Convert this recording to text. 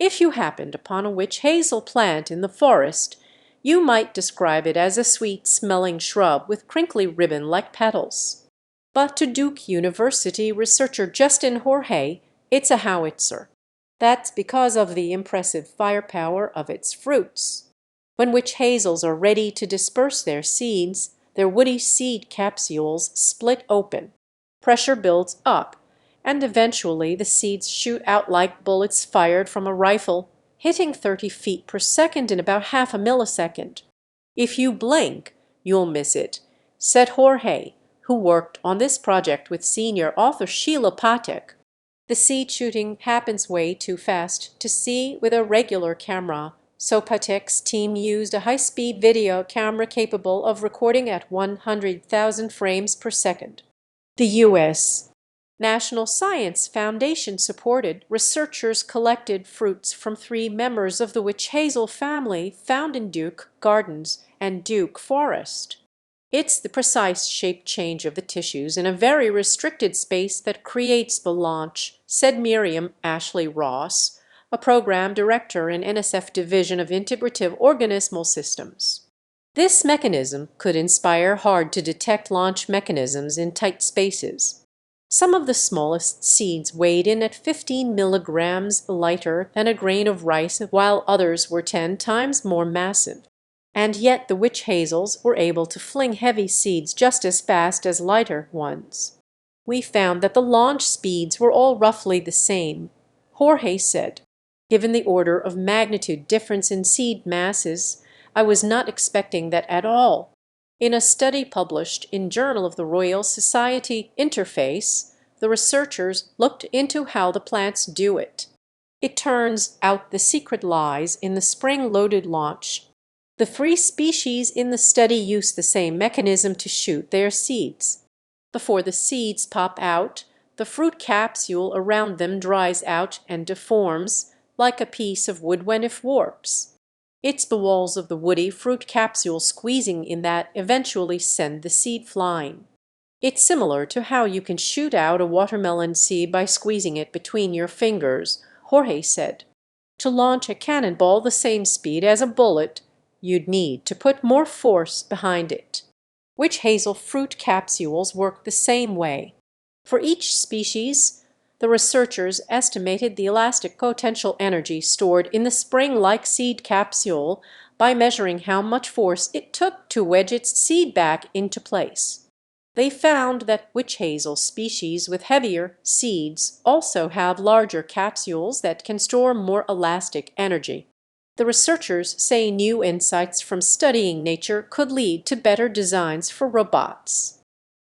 If you happened upon a witch hazel plant in the forest, you might describe it as a sweet-smelling shrub with crinkly ribbon-like petals. But to Duke University researcher Justin Jorge, it's a howitzer. That's because of the impressive firepower of its fruits. When witch hazels are ready to disperse their seeds, their woody seed capsules split open. Pressure builds up, and eventually the seeds shoot out like bullets fired from a rifle, hitting 30 feet per second in about half a millisecond. If you blink, you'll miss it, said Jorge, who worked on this project with senior author Sheila Patek. The seed shooting happens way too fast to see with a regular camera, so Patek's team used a high-speed video camera capable of recording at 100,000 frames per second. The U.S. National Science Foundation supported researchers collected fruits from 3 members of the witch hazel family found in Duke Gardens and Duke Forest. It's the precise shape change of the tissues in a very restricted space that creates the launch, said Miriam Ashley Ross, a program director in NSF Division of Integrative Organismal Systems. This mechanism could inspire hard-to-detect launch mechanisms in tight spaces. Some of the smallest seeds weighed in at 15 milligrams lighter than a grain of rice, while others were 10 times more massive. And yet the witch hazels were able to fling heavy seeds just as fast as lighter ones. We found that the launch speeds were all roughly the same, Jorge said. Given the order of magnitude difference in seed masses, I was not expecting that at all. In a study published in Journal of the Royal Society Interface, the researchers looked into how the plants do it. It turns out the secret lies in the spring-loaded launch. The 3 species in the study use the same mechanism to shoot their seeds. Before the seeds pop out, the fruit capsule around them dries out and deforms, like a piece of wood when it warps. It's the walls of the woody fruit capsule squeezing in that eventually send the seed flying. It's similar to how you can shoot out a watermelon seed by squeezing it between your fingers, Jorge said. To launch a cannonball the same speed as a bullet, you'd need to put more force behind it. Witch hazel fruit capsules work the same way. For each species, the researchers estimated the elastic potential energy stored in the spring-like seed capsule by measuring how much force it took to wedge its seed back into place. They found that witch hazel species with heavier seeds also have larger capsules that can store more elastic energy. The researchers say new insights from studying nature could lead to better designs for robots.